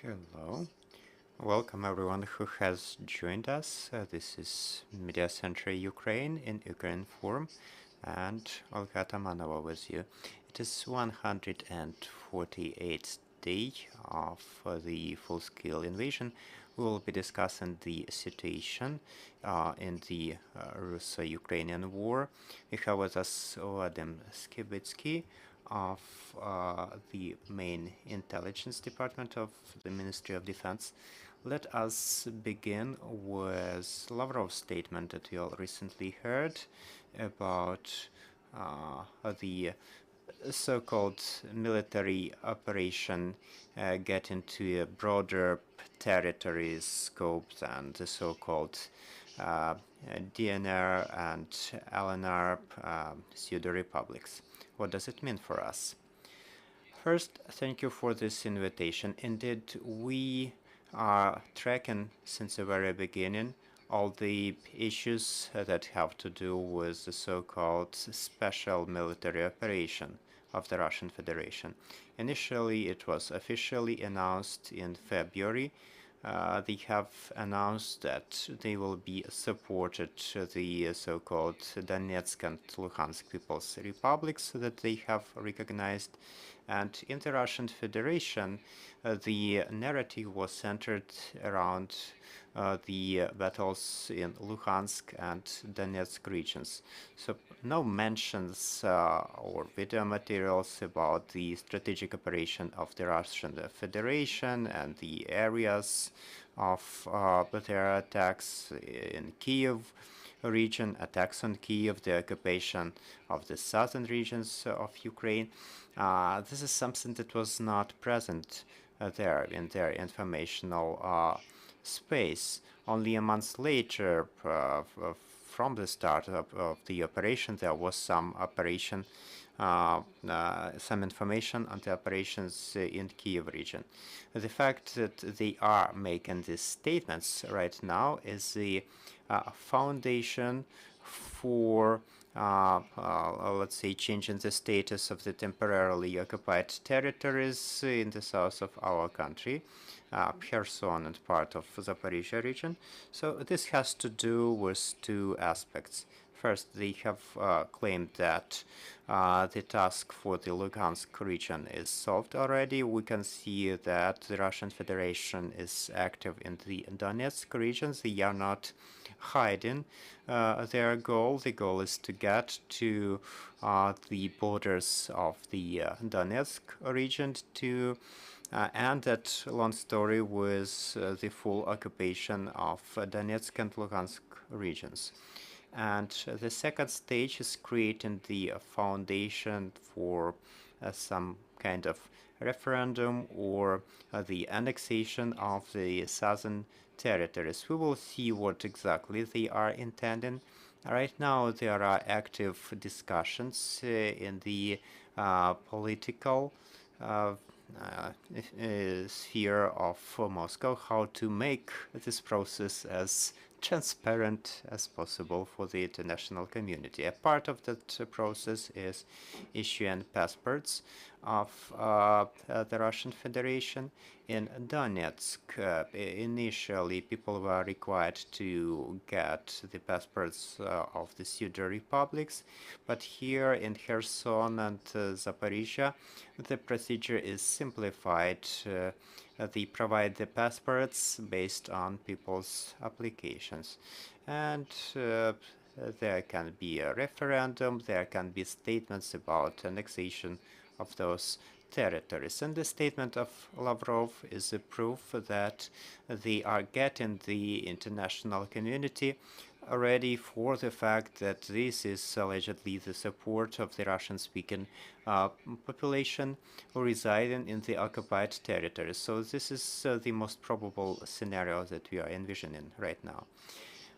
Hello. Welcome everyone who has joined us. This is Media Center Ukraine in Ukraine form and Olga Tamanova with you. It is 148th day of the full-scale invasion. We will be discussing the situation in the russo-Ukrainian war. We have with us Vadym Skibytskyi of the main intelligence department of the Ministry of Defense. Let us begin with Lavrov's statement that we all recently heard about the so-called military operation get into a broader territory scope than the so-called DNR and LNR pseudo-republics. What does it mean for us? First, thank you for this invitation. Indeed, we are tracking since the very beginning all the issues that have to do with the so-called special military operation of the Russian Federation. Initially, it was officially announced in February. They have announced that they will be supported the so-called Donetsk and Luhansk People's Republics that they have recognized. And in the Russian Federation, the narrative was centered around the battles in Luhansk and Donetsk regions. So no mentions or video materials about the strategic operation of the Russian Federation and the areas of their attacks in Kyiv region, attacks on Kyiv, the occupation of the southern regions of Ukraine. This is something that was not present there in their informational space. Only a month later, from the start of the operation, there was some information on the operations in Kyiv region. The fact that they are making these statements right now is the foundation for let's say, changing the status of the temporarily occupied territories in the south of our country, Kherson and part of Zaporizhia region. So this has to do with two aspects. First, they have claimed that the task for the Lugansk region is solved already. We can see that the Russian Federation is active in the Donetsk regions. They are not hiding their goal. The goal is to get to the borders of the Donetsk region to end that long story with the full occupation of Donetsk and Luhansk regions. And the second stage is creating the foundation for some kind of referendum or the annexation of the southern territories. We will see what exactly they are intending. Right now, there are active discussions in the political sphere of Moscow how to make this process as transparent as possible for the international community. A part of that process is issuing passports of the Russian Federation. In Donetsk, initially people were required to get the passports of the pseudo-republics, but here in Kherson and Zaporizhia, the procedure is simplified. They provide the passports based on people's applications. And there can be a referendum, there can be statements about annexation of those territories. And the statement of Lavrov is a proof that they are getting the international community ready for the fact that this is allegedly the support of the Russian-speaking population residing in the occupied territories. So this is the most probable scenario that we are envisioning right now.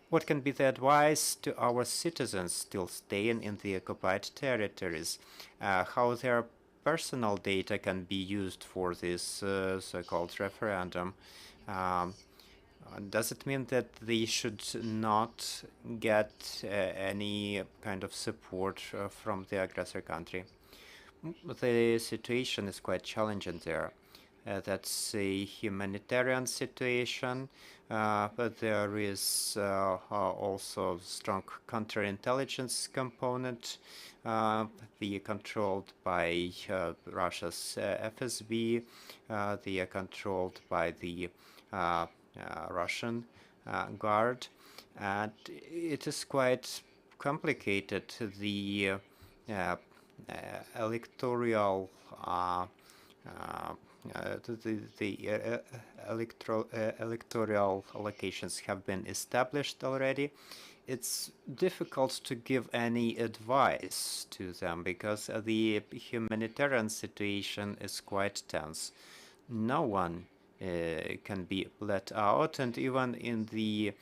What can be the advice to our citizens still staying in the occupied territories? How their personal data can be used for this so-called referendum? Does it mean that they should not get any kind of support from the aggressor country? The situation is quite challenging there. That's a humanitarian situation, but there is also strong counterintelligence component, they are controlled by Russia's FSB, they are controlled by the Russian Guard, and it is quite complicated. The uh, electoral electoral allocations have been established already. It's difficult to give any advice to them because the humanitarian situation is quite tense. No one can be let out, and even in the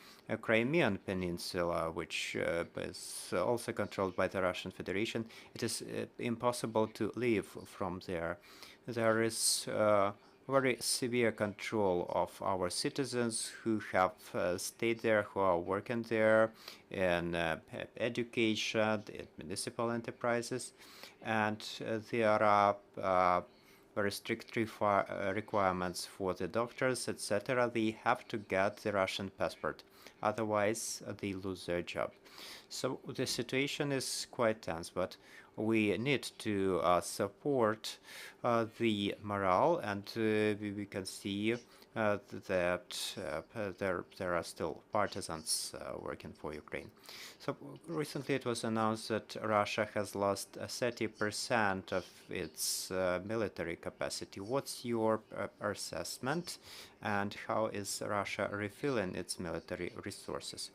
Crimean Peninsula, which is also controlled by the Russian Federation, it is impossible to leave from there. There is very severe control of our citizens who have stayed there, who are working there in education, in municipal enterprises, and there are very strict requirements for the doctors, etc. They have to get the Russian passport, otherwise they lose their job. So the situation is quite tense, but we need to support the morale, and we can see that there are still partisans working for Ukraine. So recently it was announced that Russia has lost 30% of its military capacity. What's your assessment, and how is Russia refilling its military resources?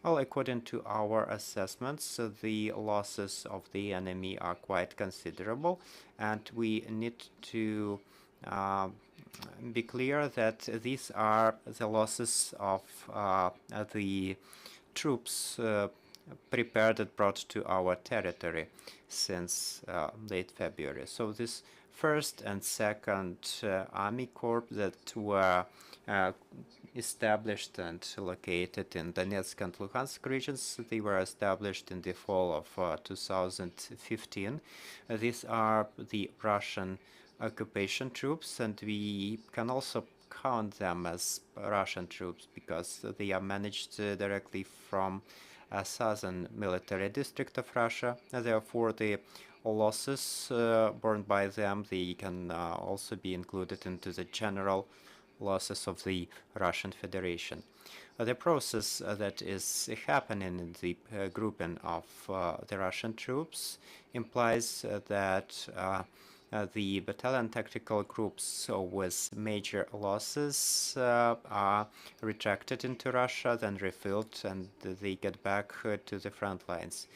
Well, according to our assessments, the losses of the enemy are quite considerable, and we need to be clear that these are the losses of the troops prepared and brought to our territory since late February. So this first and second Army Corps that were established and located in Donetsk and Luhansk regions. They were established in the fall of 2015. These are the Russian occupation troops, and we can also count them as Russian troops because they are managed directly from a southern military district of Russia. Therefore, the losses borne by them, they can also be included into the general losses of the Russian Federation. The process that is happening in the grouping of the Russian troops implies that the battalion tactical groups with major losses are retracted into Russia, then refilled, and they get back to the front lines.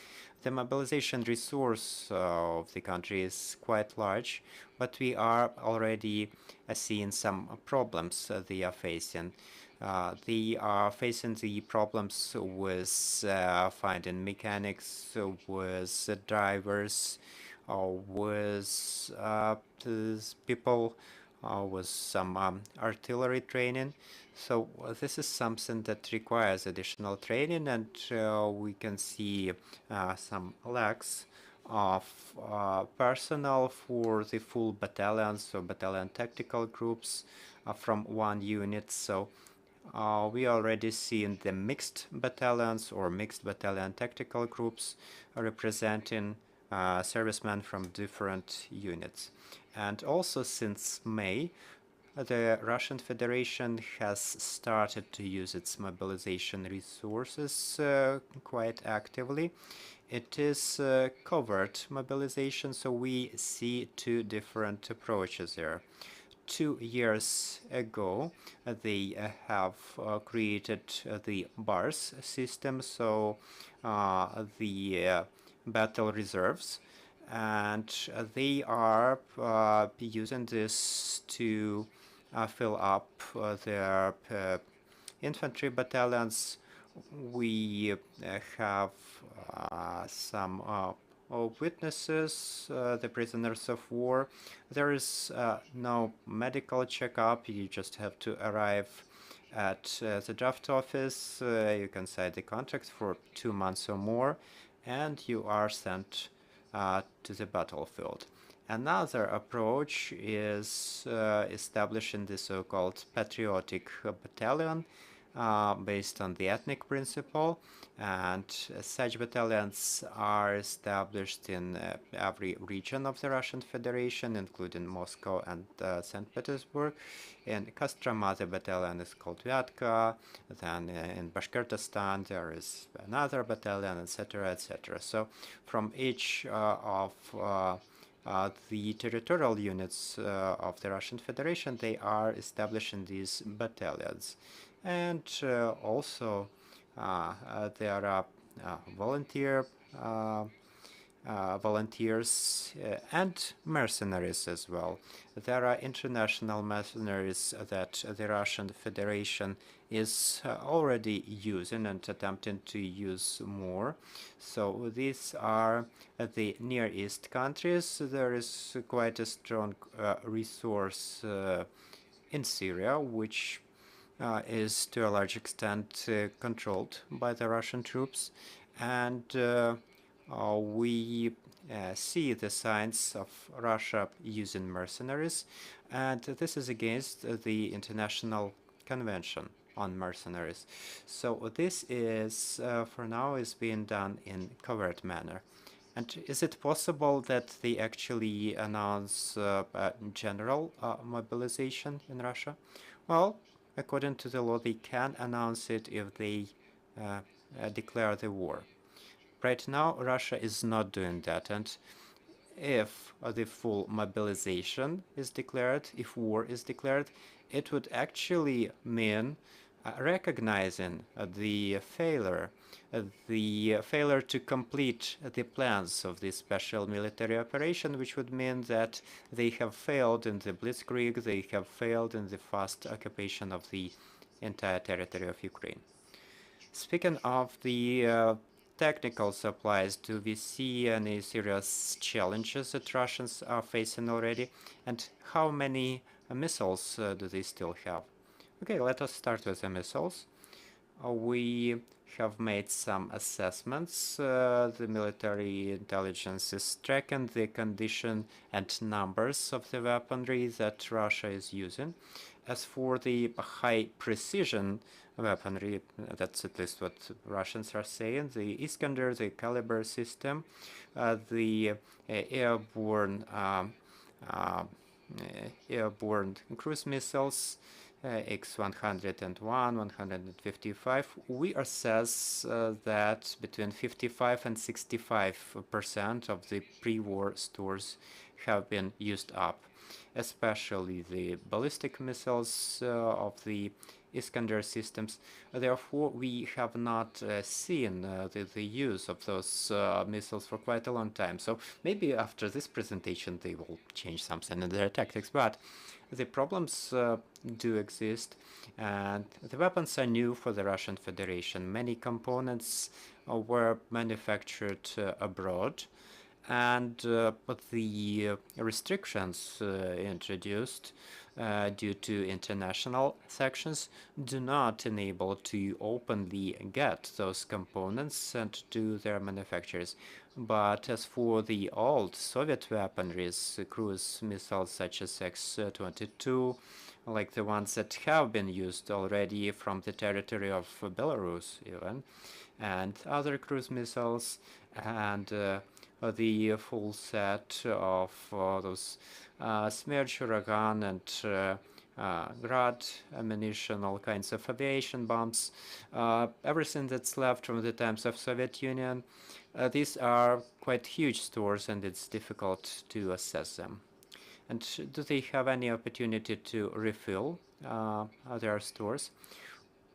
The mobilization resource of the country is quite large, but we are already seeing some problems they are facing. They are facing the problems with finding mechanics, with drivers, with people with some artillery training. So this is something that requires additional training, and we can see some lacks of personnel for the full battalions or battalion tactical groups from one unit. So we already seen the mixed battalions or mixed battalion tactical groups representing servicemen from different units. And also since May, the Russian Federation has started to use its mobilization resources quite actively. It is covert mobilization, so we see two different approaches there. 2 years ago, they have created the BARS system, so the battle reserves, and they are using this to fill up their infantry battalions. We have some witnesses, the prisoners of war. There is no medical checkup. You just have to arrive at the draft office. You can sign the contract for 2 months or more, and you are sent to the battlefield. Another approach is establishing the so-called patriotic battalion based on the ethnic principle, and such battalions are established in every region of the Russian Federation, including Moscow and St. Petersburg. In Kostroma, the battalion is called Vyatka. Then in Bashkortostan, there is another battalion, etc., etc. So from each of the territorial units of the Russian Federation, they are establishing these battalions. And also there are volunteers and mercenaries as well. There are international mercenaries that the Russian Federation is already using and attempting to use more. So these are the Near East countries. There is quite a strong resource in Syria, which is to a large extent controlled by the Russian troops. And we see the signs of Russia using mercenaries, and this is against the International Convention on Mercenaries. So this is, for now, is being done in covert manner. And is it possible that they actually announce general mobilization in Russia? Well, according to the law, they can announce it if they declare the war. Right now, Russia is not doing that, and if the full mobilization is declared, if war is declared, it would actually mean recognizing the failure to complete the plans of this special military operation, which would mean that they have failed in the blitzkrieg, they have failed in the fast occupation of the entire territory of Ukraine. Speaking of the technical supplies, do we see any serious challenges that Russians are facing already? And how many missiles do they still have? Okay, let us start with the missiles. We have made some assessments. The military intelligence is tracking the condition and numbers of the weaponry that Russia is using. As for the high precision weaponry, that's at least what Russians are saying, the Iskander, the Caliber system, the airborne cruise missiles, X-101, 155, we assess that between 55 and 65% of the pre-war stores have been used up, especially the ballistic missiles of the Iskander systems. Therefore, we have not seen the use of those missiles for quite a long time. So maybe after this presentation they will change something in their tactics, but the problems do exist, and the weapons are new for the Russian Federation. Many components were manufactured abroad, and but the restrictions introduced due to international sanctions do not enable to openly get those components sent to their manufacturers. But as for the old Soviet weaponries, cruise missiles such as X-22, like the ones that have been used already from the territory of Belarus even, and other cruise missiles, and the full set of those Smerch, Uragan, and Grad ammunition, all kinds of aviation bombs, everything that's left from the times of Soviet Union. These are quite huge stores, and it's difficult to assess them. And do they have any opportunity to refill their stores?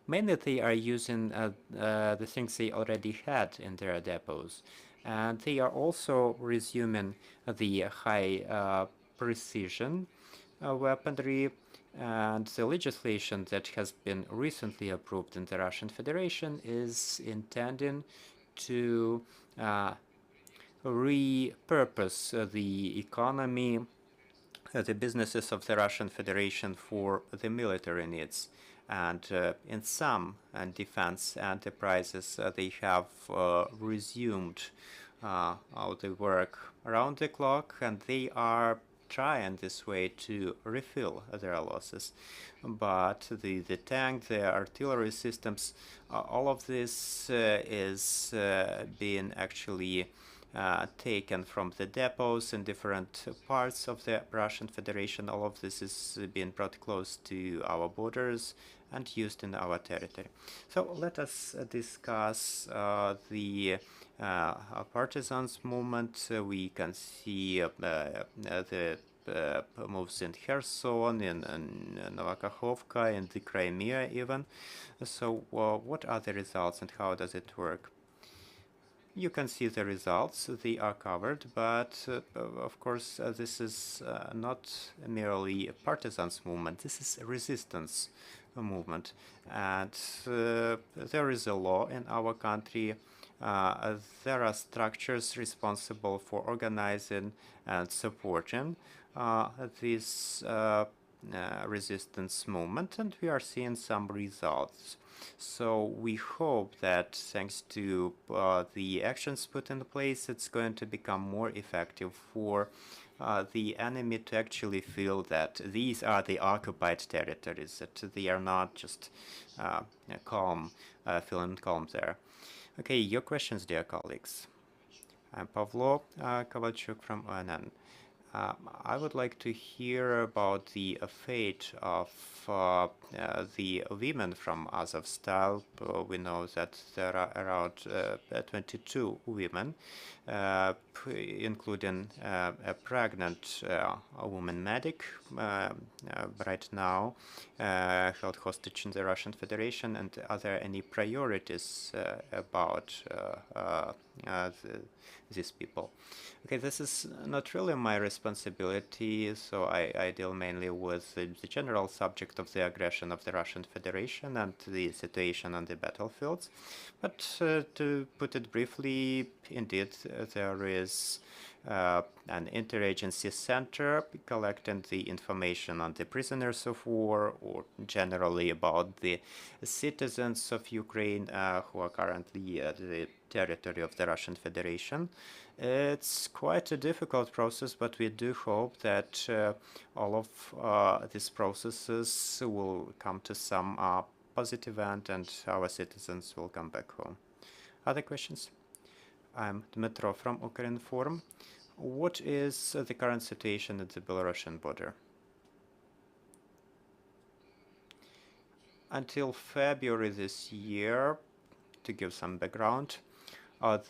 Mainly they are using the things they already had in their depots. And they are also resuming the high precision weaponry, and the legislation that has been recently approved in the Russian Federation is intending to repurpose the economy, the businesses of the Russian Federation for the military needs. And in some defense enterprises, they have resumed they work around the clock, and they are trying this way to refill their losses. But the tank, the artillery systems, all of this is being actually taken from the depots in different parts of the Russian Federation. All of this is being brought close to our borders and used in our territory. So let us discuss the partisans movement. We can see the moves in Kherson, in Novakhovka, in the Crimea even. So what are the results and how does it work? You can see the results, they are covered, but of course this is not merely a partisans movement, this is a resistance movement. And there is a law in our country. There are structures responsible for organizing and supporting this resistance movement, and we are seeing some results. So we hope that thanks to the actions put in place, it's going to become more effective for the enemy to actually feel that these are the occupied territories, that they are not just calm, feeling calm there. Okay, your questions, dear colleagues. I'm Pavlo Kovalchuk from ONN. I would like to hear about the fate of the women from Azovstal. We know that there are around 22 women, including a pregnant woman medic right now held hostage in the Russian Federation. And are there any priorities about these people? Okay, this is not really my responsibility, so I deal mainly with the general subject of the aggression of the Russian Federation and the situation on the battlefields. But to put it briefly, indeed, there is an interagency center collecting the information on the prisoners of war, or generally about the citizens of Ukraine who are currently at the territory of the Russian Federation. It's quite a difficult process, but we do hope that all of these processes will come to some positive end and our citizens will come back home. Other questions? I'm Dmitro from Ukrinform. What is the current situation at the Belarusian border? Until February this year, to give some background,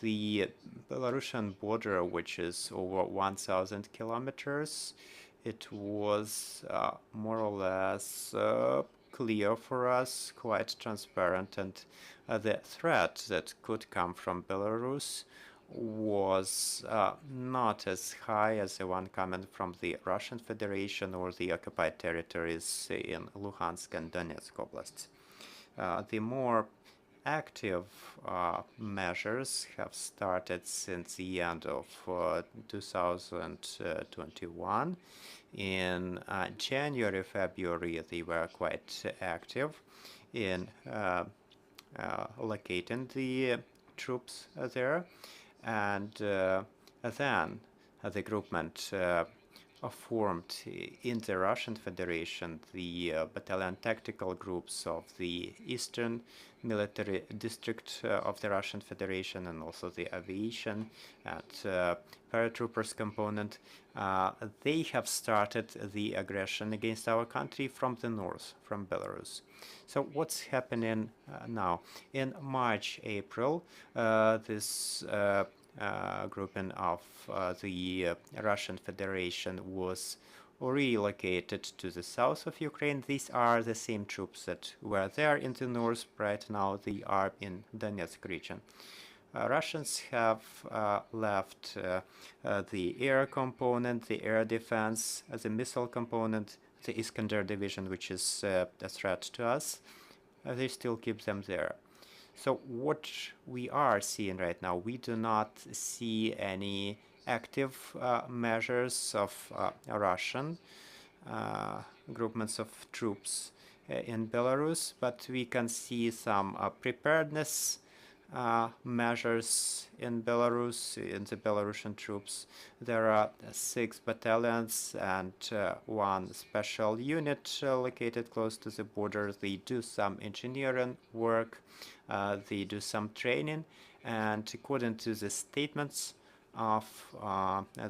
the Belarusian border, which is over 1,000 kilometers, it was more or less clear for us, quite transparent, and the threat that could come from Belarus was not as high as the one coming from the Russian Federation or the occupied territories in Luhansk and Donetsk oblasts. The more active measures have started since the end of 2021. In January, February, they were quite active in locating the troops there. And then the groupment formed in the Russian Federation the battalion tactical groups of the Eastern Military District of the Russian Federation, and also the aviation and paratroopers component. They have started the aggression against our country from the north, from Belarus. So what's happening now? In March, April, this grouping of the Russian Federation was relocated to the south of Ukraine. These are the same troops that were there in the north. Right now they are in Donetsk region. Russians have left the air component, the air defense, the missile component, the Iskander division, which is a threat to us. They still keep them there. So what we are seeing right now, we do not see any active measures of Russian groupments of troops in Belarus, but we can see some preparedness measures in Belarus, in the Belarusian troops. There are 6 battalions and 1 special unit located close to the border. They do some engineering work, they do some training, and according to the statements of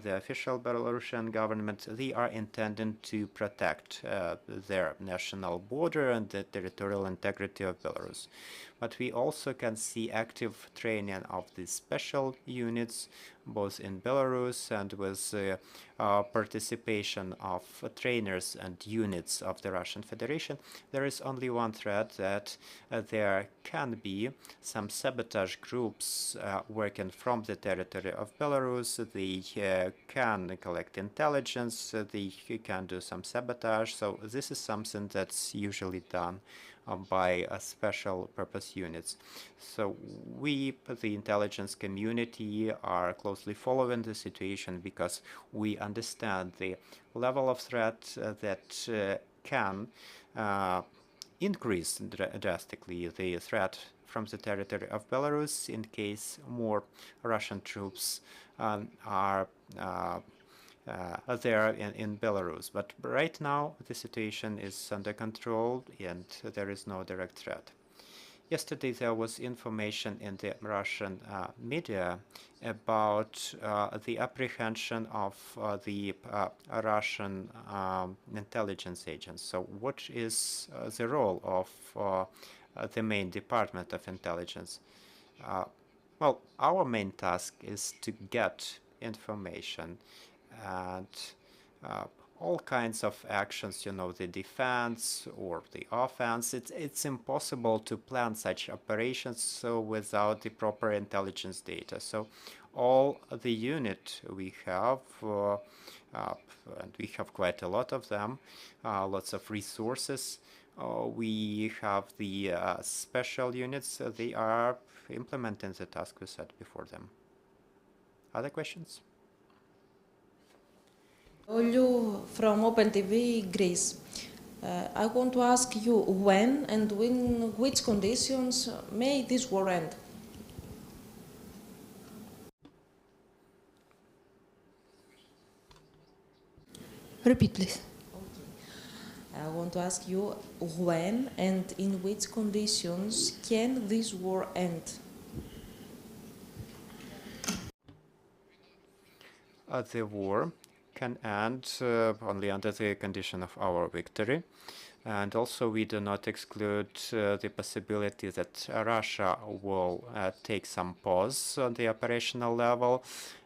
the official Belarusian government, they are intending to protect their national border and the territorial integrity of Belarus. But we also can see active training of these special units, both in Belarus and with participation of trainers and units of the Russian Federation. There is only one threat, that there can be some sabotage groups working from the territory of Belarus. They can collect intelligence, they can do some sabotage. So this is something that's usually done by special purpose units. So we, the intelligence community, are closely following the situation because we understand the level of threat that can increase drastically the threat from the territory of Belarus in case more Russian troops are there in Belarus. But right now, the situation is under control and there is no direct threat. Yesterday, there was information in the Russian media about the apprehension of the Russian intelligence agents. So what is the role of the main department of intelligence? Well, our main task is to get information and all kinds of actions, you know, the defense or the offense. It's impossible to plan such operations so without the proper intelligence data. So all the unit we have, and we have quite a lot of them, lots of resources. We have the special units. They are implementing the task we set before them. Other questions? Olu from Open TV, Greece. I want to ask you when and in which conditions may this war end? Repeat, please. I want to ask you when and in which conditions can this war end? The war can end only under the condition of our victory. And also we do not exclude the possibility that Russia will take some pause on the operational level,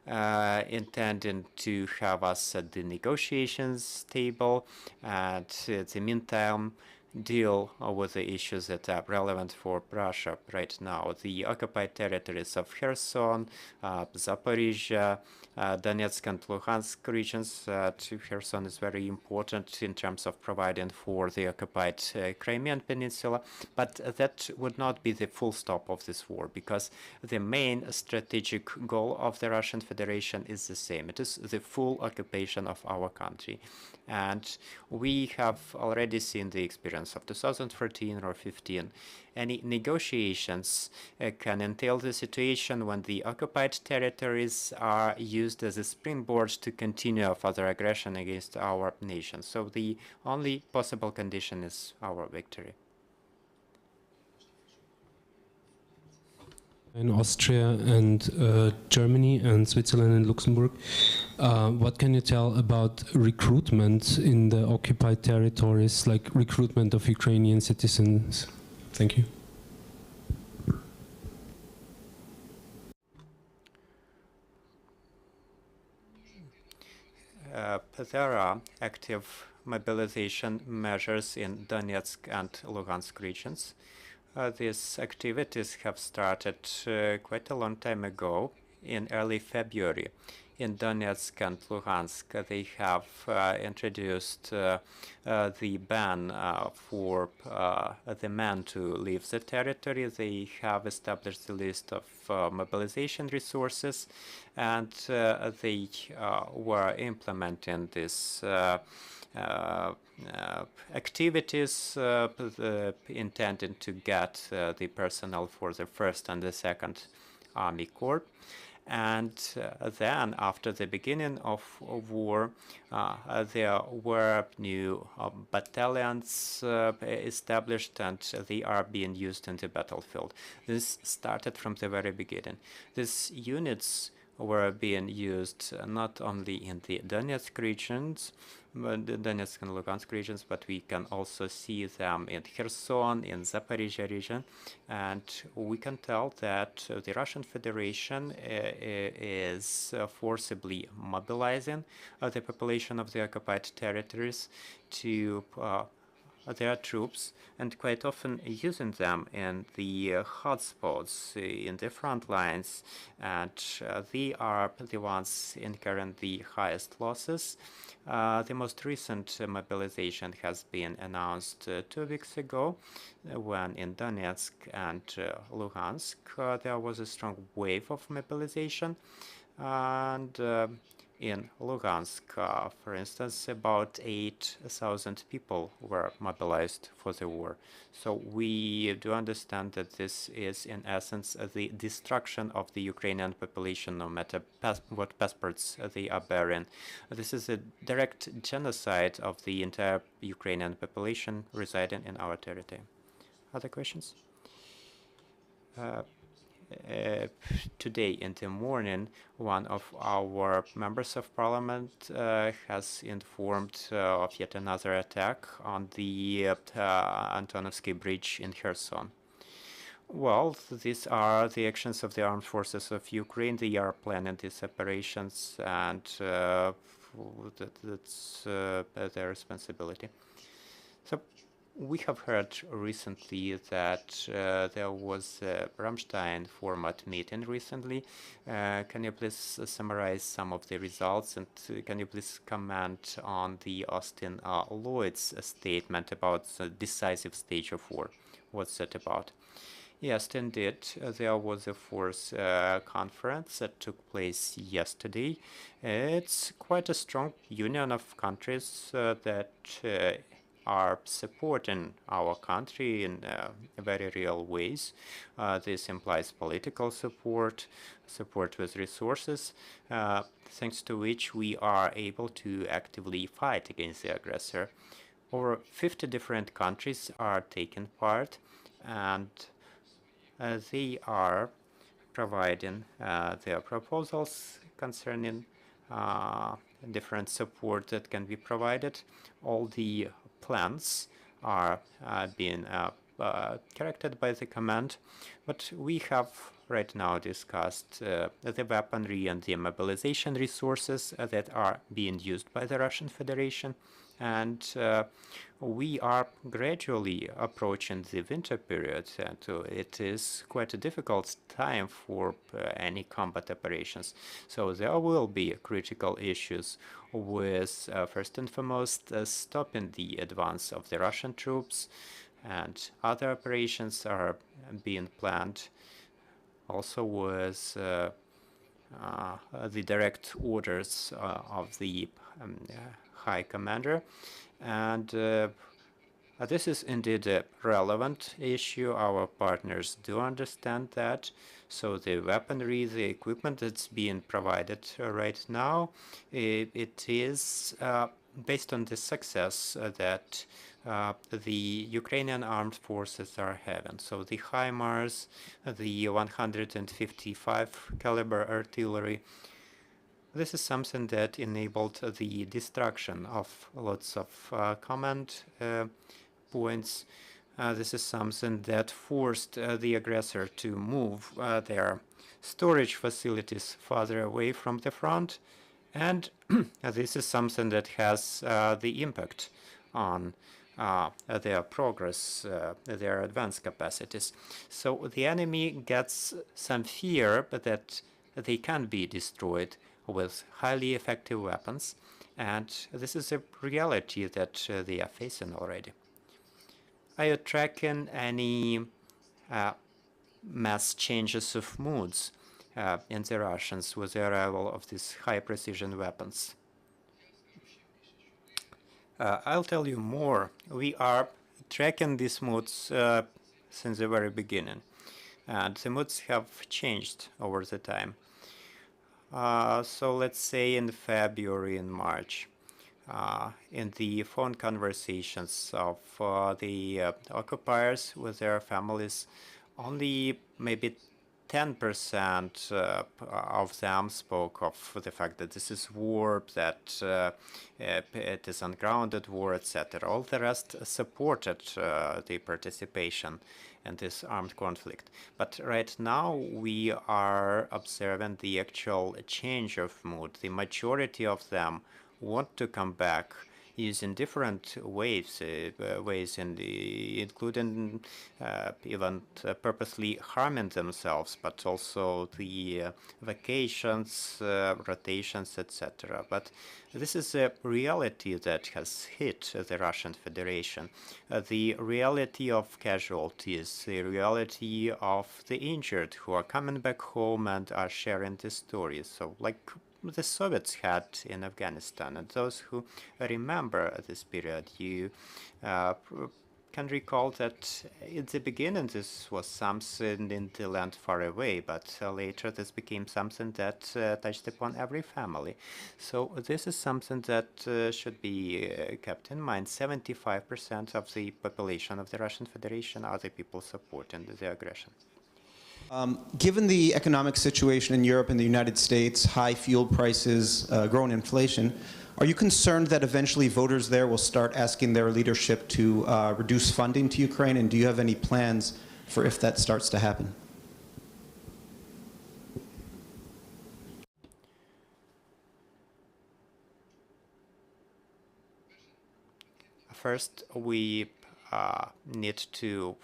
intending to have us at the negotiations table, and at the meantime deal with the issues that are relevant for Russia right now. The occupied territories of Kherson, Zaporizhia, Donetsk and Luhansk regions. Kherson is very important in terms of providing for the occupied Crimean Peninsula, but that would not be the full stop of this war, because the main strategic goal of the Russian Federation is the same. It is the full occupation of our country. And we have already seen the experience of 2014 or 15. Any negotiations can entail the situation when the occupied territories are used as a springboard to continue further aggression against our nation. So the only possible condition is our victory. In Austria and Germany and Switzerland and Luxembourg. What can you tell about recruitment in the occupied territories, like recruitment of Ukrainian citizens? Thank you. There are active mobilization measures in Donetsk and Luhansk regions. These activities have started quite a long time ago, in early February. in Donetsk and Luhansk, they have introduced the ban for the men to leave the territory. They have established a list of mobilization resources, and they were implementing this activities intended to get the personnel for the 1st and the 2nd Army Corps. And then, after the beginning of war, there were new battalions established, and they are being used in the battlefield. This started from the very beginning. These units were being used not only in the Donetsk regions, the Donetsk and Lugansk regions, but we can also see them in Kherson, in Zaporizhia region, and we can tell that the Russian Federation is forcibly mobilizing the population of the occupied territories to their troops, and quite often using them in the hotspots, in the front lines, and they are the ones incurring the highest losses. The most recent mobilization has been announced 2 weeks ago, when in Donetsk and Luhansk there was a strong wave of mobilization, and in Lugansk, for instance, about 8,000 people were mobilized for the war. So we do understand that this is, in essence, the destruction of the Ukrainian population, no matter what passports they are bearing. This is a direct genocide of the entire Ukrainian population residing in our territory. Other questions? Today in the morning, one of our members of parliament has informed of yet another attack on the Antonovsky Bridge in Kherson. Well, these are the actions of the armed forces of Ukraine. They are planning these operations, and that's their responsibility. So we have heard recently that there was a Rammstein format meeting recently. Can you please summarize some of the results, and can you please comment on the Austin Lloyd's statement about the decisive stage of war? What's that about? Yes, indeed. There was a force conference that took place yesterday. It's quite a strong union of countries that are supporting our country in very real ways. This implies political support, support with resources, thanks to which we are able to actively fight against the aggressor. Over 50 different countries are taking part, and they are providing their proposals concerning different support that can be provided. All the plans are being corrected by the command, but we have right now discussed the weaponry and the mobilization resources that are being used by the Russian Federation, and we are gradually approaching the winter period, and it is quite a difficult time for any combat operations. So there will be critical issues with, first and foremost, stopping the advance of the Russian troops, and other operations are being planned also with the direct orders of the High Commander. And this is indeed a relevant issue. Our partners do understand that. So the weaponry, the equipment that's being provided right now, it is based on the success that the Ukrainian armed forces are having. So the HIMARS, the 155 caliber artillery, this is something that enabled the destruction of lots of command points. This is something that forced the aggressor to move their storage facilities farther away from the front. And this is something that has the impact on their progress, their advanced capacities. So the enemy gets some fear that they can be destroyed with highly effective weapons, and this is a reality that they are facing already. Are you tracking any mass changes of moods in the Russians with the arrival of these high-precision weapons? I'll tell you more. We are tracking these moods since the very beginning, and the moods have changed over the time. So let's say in February and March, in the phone conversations of the occupiers with their families, only maybe 10% of them spoke of the fact that this is war, that it is ungrounded war, etc. All the rest supported the participation in this armed conflict. But right now we are observing the actual change of mood. The majority of them want to come back using different ways, including even purposely harming themselves, but also the vacations, rotations, etc. But this is a reality that has hit the Russian Federation. The reality of casualties, the reality of the injured who are coming back home and are sharing the stories. So, like the Soviets had in Afghanistan, and those who remember this period, you can recall that in the beginning this was something in the land far away, but later this became something that touched upon every family. So this is something that should be kept in mind. 75% of the population of the Russian Federation are the people supporting the aggression. Given the economic situation in Europe and the United States, high fuel prices, growing inflation, are you concerned that eventually voters there will start asking their leadership to reduce funding to Ukraine? And do you have any plans for if that starts to happen? First, we need to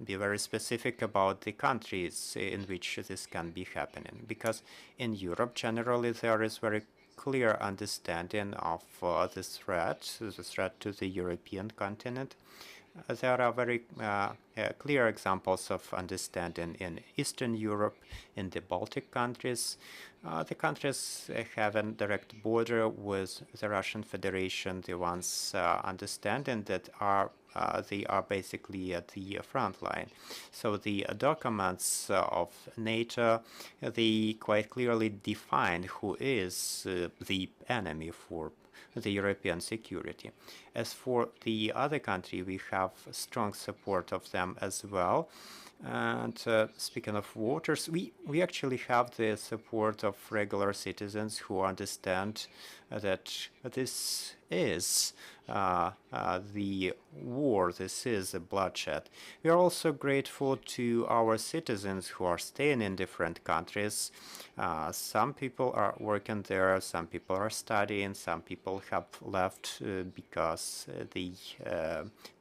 be very specific about the countries in which this can be happening, because in Europe generally there is very clear understanding of the threat to the European continent. There are very clear examples of understanding in Eastern Europe, in the Baltic countries, the countries having direct border with the Russian Federation, the ones understanding that they are basically at the front line. So the documents of NATO, they quite clearly define who is the enemy for the European security. As for the other country, we have strong support of them as well. And speaking of voters, we actually have the support of regular citizens who understand that this is the war, this is a bloodshed. We are also grateful to our citizens who are staying in different countries. Some people are working there, some people are studying, some people have left because they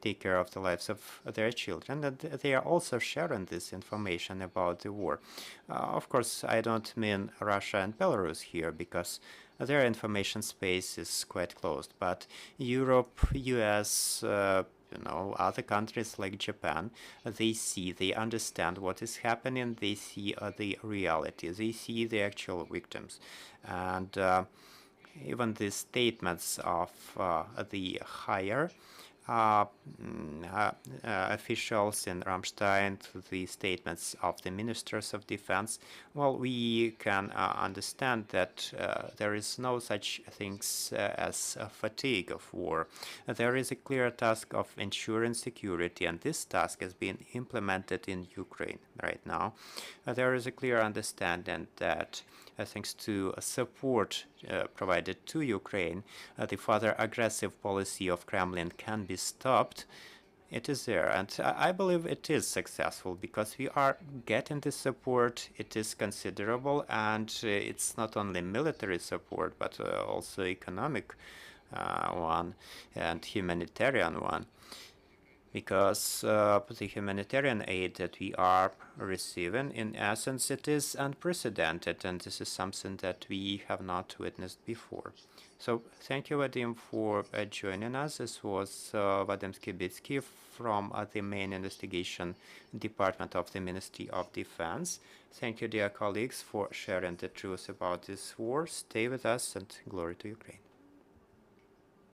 take care of the lives of their children, and they are also sharing this information about the war. Of course, I don't mean Russia and Belarus here, because their information space is quite closed, but Europe, US, other countries like Japan, they understand what is happening, they see the reality, they see the actual victims. And even the statements of the higher officials in Ramstein, to the statements of the ministers of defense, well, we can understand that there is no such things as a fatigue of war. There is a clear task of ensuring security, and this task has been implemented in Ukraine right now. There is a clear understanding that thanks to support provided to Ukraine, the further aggressive policy of Kremlin can be stopped. It is there, and I believe it is successful because we are getting the support. It is considerable, and it's not only military support, but also economic one and humanitarian one. because the humanitarian aid that we are receiving, in essence, it is unprecedented, and this is something that we have not witnessed before. So thank you, Vadym, for joining us. This was Vadym Skibytskyi from the main investigation department of the Ministry of Defense. Thank you, dear colleagues, for sharing the truth about this war. Stay with us, and glory to Ukraine.